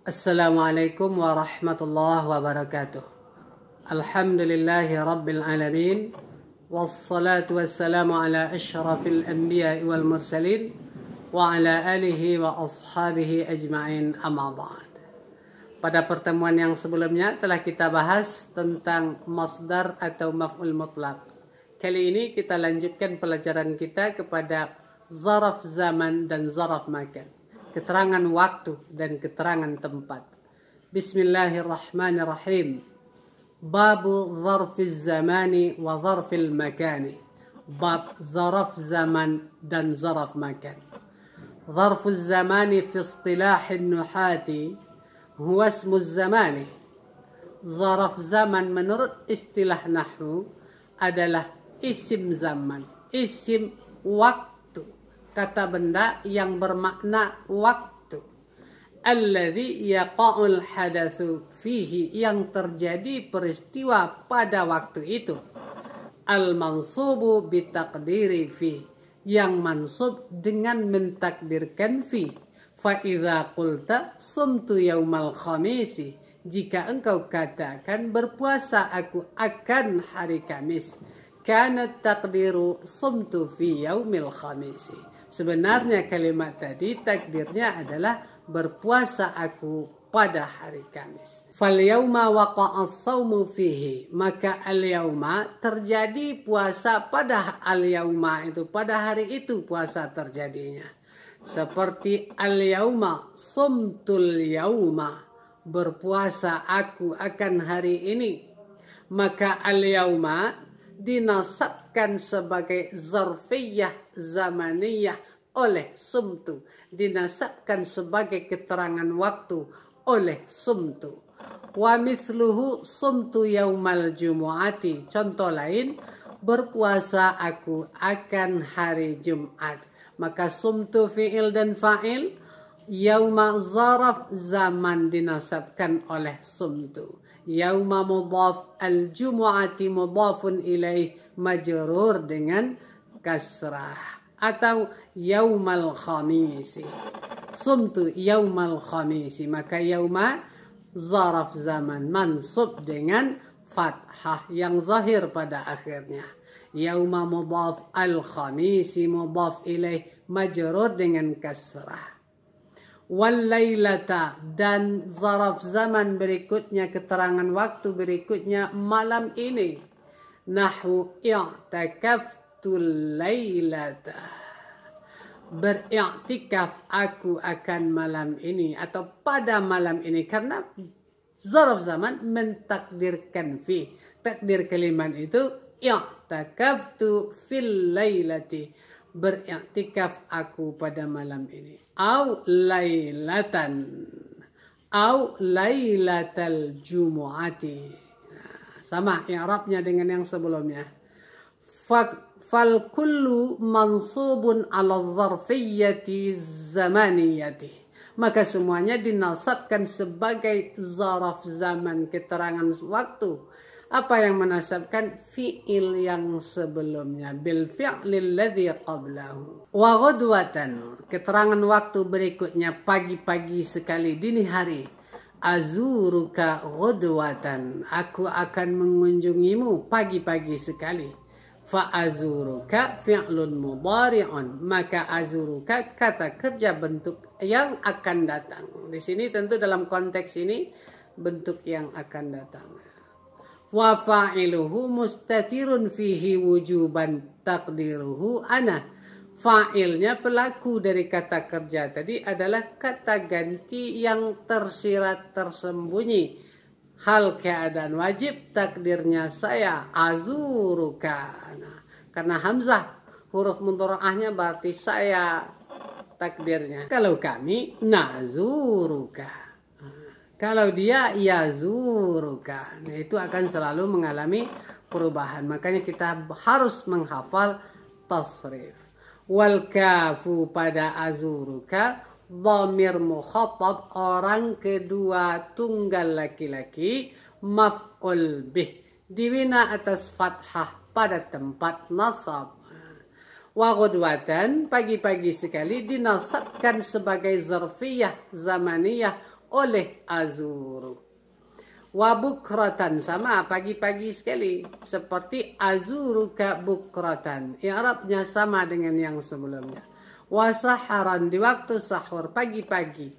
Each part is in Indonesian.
Assalamualaikum warahmatullahi wabarakatuh. Alhamdulillahi rabbil alamin. Wassalatu wassalamu ala asyrafil anbiya wal mursalin wa ala alihi wa ashabihi ajma'in, amma ba'd. Pada pertemuan yang sebelumnya telah kita bahas tentang masdar atau maf'ul mutlaq. Kali ini kita lanjutkan pelajaran kita kepada zaraf zaman dan zaraf makan. Keterangan waktu dan keterangan tempat. Bismillahirrahmanirrahim. Babu zarfiz zamani wa zarfil makani. Bab zaraf zaman dan zaraf makan. Zarfuz zamani fi istilahin nuhati huwa ismuz zamani. Zaraf zaman menurut istilah nahwu adalah isim zaman, isim waktu. Kata benda yang bermakna waktu. Alladzi yaqa'ul hadatsu fihi, yang terjadi peristiwa pada waktu itu. Al-mansubu bitaqdiri fi, yang mansub dengan mentakdirkan fi. Fa idza qulta sumtu yaumal khamisi, jika engkau katakan berpuasa aku akan hari Kamis, kana taqdiru sumtu fi yaumil khamisi. Sebenarnya kalimat tadi takdirnya adalah berpuasa aku pada hari Kamis. Fal yauma waqa'a as-shaumu fihi, maka al-yauma terjadi puasa pada al-yauma itu, pada hari itu puasa terjadinya. Seperti al-yauma sumtul yauma, berpuasa aku akan hari ini. Maka al-yauma dinasabkan sebagai zarfiyah zamaniyah oleh sumtu, dinasabkan sebagai keterangan waktu oleh sumtu. Wa mithluhu sumtu yaumal jumu'ati, contoh lain berpuasa aku akan hari Jumat. Maka sumtu fi'il dan fa'il, yauma zaraf zaman dinasabkan oleh sumtu. Yauma mudhaf, al-jumu'ati mudhafun ilaih majrur dengan kasrah. Atau yaumal khamisi, sumtu yaumal khamisi, maka yauma zaraf zaman mansub dengan fathah yang zahir pada akhirnya. Yauma mudhaf, al-khamisi mudhaf ilaih majrur dengan kasrah. Wal-lailata, dan zaraf zaman berikutnya, keterangan waktu berikutnya malam ini. Nahwu i'takaftul lailata, beriktikaf aku akan malam ini atau pada malam ini, karena zaraf zaman mentakdirkan fi. Takdir kalimat itu i'takaftu fil lailati, beriktikaf aku pada malam ini. Au lailatan, au lailatal jumu'ati. Sama i'rabnya dengan yang sebelumnya. Fal kullu mansubun ala zarfiyyati zamaniyati, maka semuanya dinasabkan sebagai zaraf zaman, keterangan waktu. Apa yang menasabkan? Fi'il yang sebelumnya, bil fi'lil ladzi qablahu. Wa ghadwatan, keterangan waktu berikutnya pagi-pagi sekali, dini hari. Azuruka ghadwatan, aku akan mengunjungimu pagi-pagi sekali. Fa azuruka fi'lun mudhari'un, maka azuruka kata kerja bentuk yang akan datang. Di sini tentu dalam konteks ini bentuk yang akan datang. Wa fa'iluhu mustatirun fihi wujuban taqdiruhu ana. Fa'ilnya pelaku dari kata kerja tadi adalah kata ganti yang tersirat tersembunyi. Hal keadaan wajib, takdirnya saya azuruka. Nah, karena hamzah huruf mudhari'ahnya berarti saya takdirnya. Kalau kami nazuruka. Kalau dia yazuruka, nah itu akan selalu mengalami perubahan. Makanya kita harus menghafal tasrif. Wal kafu pada azuruka, dhamir mukhatab, orang kedua tunggal laki-laki, maf'ul bih, dibina atas fathah pada tempat nasab. Wa ghudwatan, pagi-pagi sekali dinasabkan sebagai zarfiyah zamaniyah oleh azuru. Wa bukratan, sama pagi-pagi sekali, seperti azuruka bukratan, i'rabnya sama dengan yang sebelumnya. Wa saharan, di waktu sahur pagi-pagi,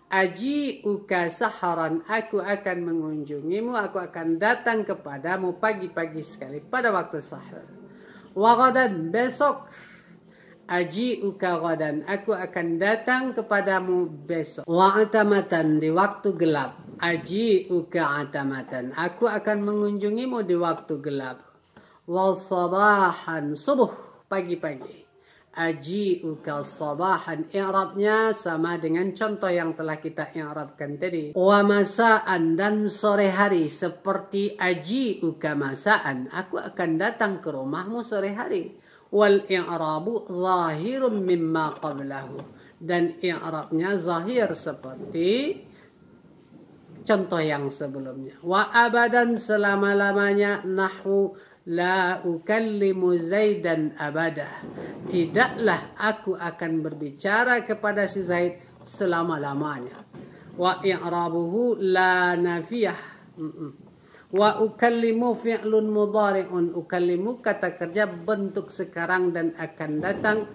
aji'uka saharan, aku akan mengunjungimu, aku akan datang kepadamu pagi-pagi sekali pada waktu sahur. Wa ghadan, besok, aji'uka ghadan, aku akan datang kepadamu besok. Wa atamatan, di waktu gelap, aji'uka atamatan, aku akan mengunjungimu di waktu gelap. Wa sabahan, subuh, pagi-pagi, aji'uka sabahan, i'rabnya sama dengan contoh yang telah kita i'rabkan tadi. Wa masaan, dan sore hari, seperti aji'uka masaan, aku akan datang ke rumahmu sore hari. Wal i'rabu zahirun mimma qablahu, dan i'rabnya zahir seperti contoh yang sebelumnya. Wa abadan, selama-lamanya, nahwu la ukallimu Zaidan abada, tidaklah aku akan berbicara kepada si Zaid selama-lamanya. Wa i'rabuhu la nafiyah. Wa ukallimu fi'lun mudhari'un, ukallimu kata kerja bentuk sekarang dan akan datang,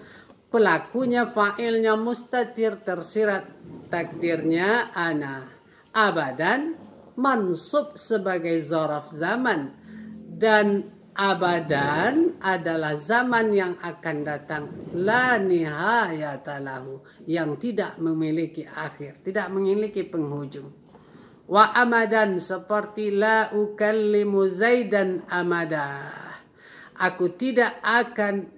pelakunya fa'ilnya mustatir tersirat, takdirnya ana. Abadan mansub sebagai zaraf zaman, dan abadan adalah zaman yang akan datang, la nihayata lahu, yang tidak memiliki akhir, tidak memiliki penghujung. Wa amadan, seperti la ukallimu Zaidan amada, aku tidak akan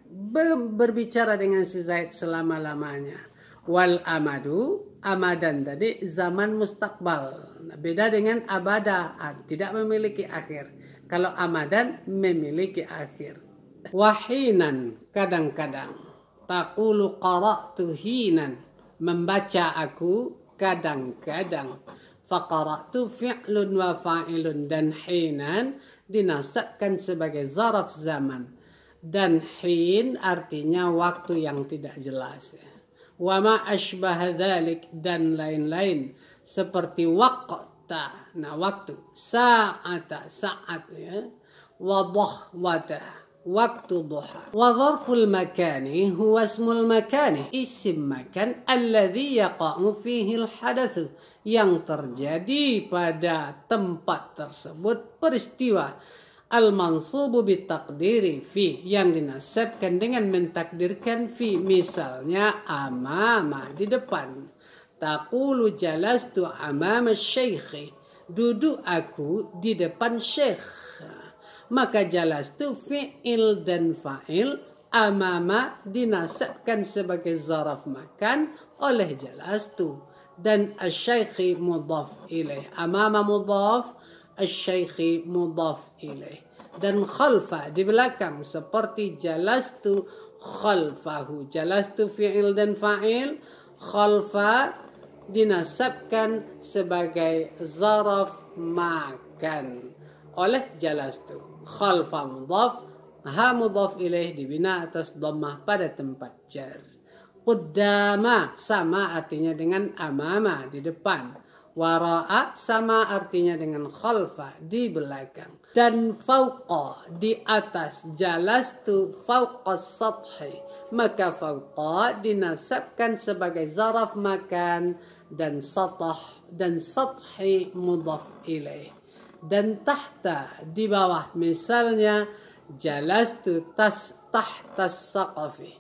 berbicara dengan si Zaid selama-lamanya. Wal amadu, amadan tadi zaman mustakbal, beda dengan abada, tidak memiliki akhir. Kalau amadan memiliki akhir. Wahinan, kadang-kadang, taqulu qara'tu hinan, membaca aku kadang-kadang. Faqara'tu fi'lun wa fa'ilun, dan hinan dinasabkan sebagai zaraf zaman, dan hin artinya waktu yang tidak jelas. Wa ma ashbah dzalik, dan lain-lain, seperti waqta, nah waktu, sa'ata, saat, ya, wa dhahwata, waktu duha. Wa dharful makani huwa ismul makani, isim makan, alladhi yaqa'u fihi al-hadatsu, yang terjadi pada tempat tersebut peristiwa. Al-mansubu bitaqdiri fi, yang dinasabkan dengan mentakdirkan fi, misalnya amama, di depan. Taqulu jalastu amama syekhi, duduk aku di depan syekh. Maka jalastu fi'il dan fa'il, amama dinasabkan sebagai zaraf makan oleh jalastu, dan asy-syaikhi mudhaf ilaih, amama mudhaf, asy-syaikhi mudhaf ilaih. Dan khalfa, di belakang, seperti jalastu khalfahu, jalastu fi'il dan fa'il, khalfa dinasabkan sebagai zaraf makan oleh jalastu. Khalfa mudhaf, ha mudhaf ilaih dibina atas dhammah pada tempat jar. Quddama, sama artinya dengan amama, di depan. Wara'a, sama artinya dengan khalfa, di belakang. Dan fauqa, di atas, jalastu fauqa sathi, maka fauqa dinasabkan sebagai zaraf makan, dan satah, dan sathi mudhaf ilaih. Dan tahta, di bawah, misalnya jalastu tahta saqafi,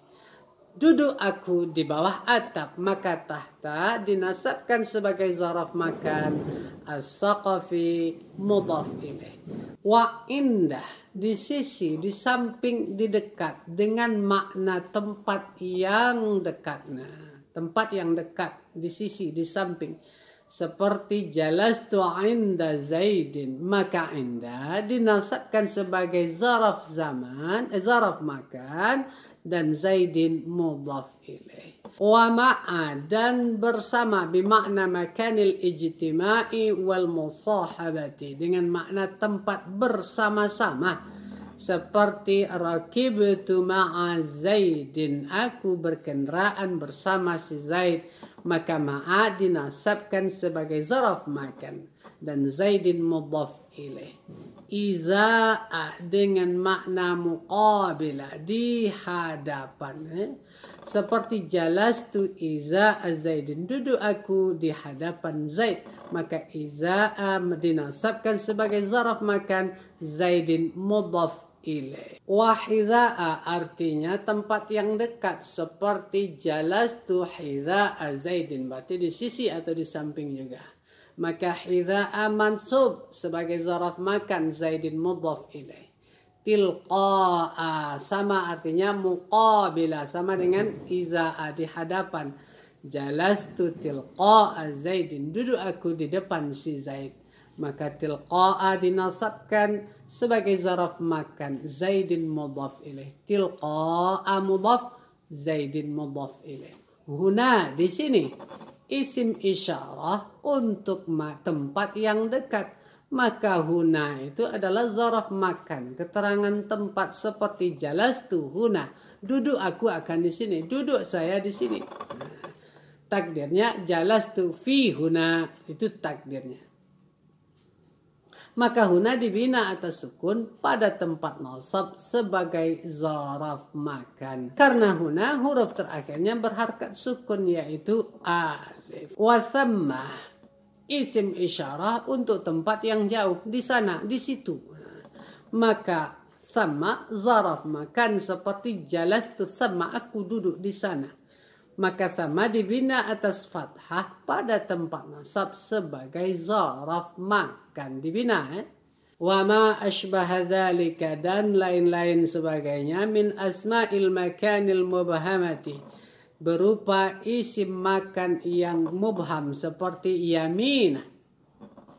duduk aku di bawah atap, maka tahta dinasabkan sebagai zaraf makan, as-saqafi mudhaf ilaih. Wa indah, di sisi, di samping, di dekat, dengan makna tempat yang dekat. Nah, tempat yang dekat, di sisi, di samping. Seperti jalastu inda Zaidin, maka inda dinasabkan sebagai zaraf zaman, zaraf makan, dan Zaidin mudhaf ilaih. Wa ma'a, dan bersama, bimakna makanil ijtima'i wal musahabati, dengan makna tempat bersama-sama. Seperti rakibtu ma'a Zaidin, aku berkendaraan bersama si Zaid. maka ma'a dinasabkan sebagai zaraf makan dan Zaidin mudhaf ilaih. Izaa dengan makna muqabila, di hadapan. Seperti jalastu izaa Zaidin, duduk aku di hadapan Zaid. Maka izaa dinasabkan sebagai zaraf makan, Zaidin mudhaf ilaih. Wa hidha'a artinya tempat yang dekat, seperti jalastu hidha'a Zaidin, berarti di sisi atau di samping juga. Maka hidha'a mansub sebagai zaraf makan, Zaidin mudhaf ilaih. Tilqa'a sama artinya muqabila, sama dengan iza'a di hadapan. Jalastu tilqa'a Zaidin, duduk aku di depan si Zaid. Maka tilqa'a dinasabkan sebagai zaraf makan, Zaidin mudhaf ilaih. Tilqa'a mudhaf, Zaidin mudhaf ilaih. Huna di sini isim isyarah untuk tempat yang dekat. Maka huna itu adalah zaraf makan, keterangan tempat, seperti jalastu huna, duduk aku akan di sini, duduk saya di sini. Takdirnya jalastu fi huna, itu takdirnya. Maka huna dibina atas sukun pada tempat nasab sebagai zaraf makan. Karena huna huruf terakhirnya berharkat sukun, yaitu alif. Wasamma isim isyarah untuk tempat yang jauh, di sana, di situ. Maka sama zaraf makan, seperti jalastu sama, aku duduk di sana. Maka sama dibina atas fathah pada tempat nasab sebagai zaraf makan, dibina. Wa ma ashbaha dzalika, dan lain-lain sebagainya, min asma'il makanil mubhamati, berupa isim makan yang mubham, seperti yamin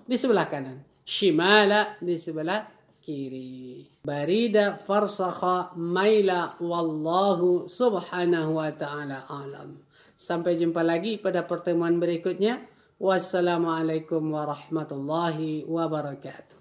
di sebelah kanan, shimala di sebelah kiri, barida, farsakha, maila, wallahu subhanahu wa ta'ala alam. Sampai jumpa lagi pada pertemuan berikutnya. Wassalamualaikum warahmatullahi wabarakatuh.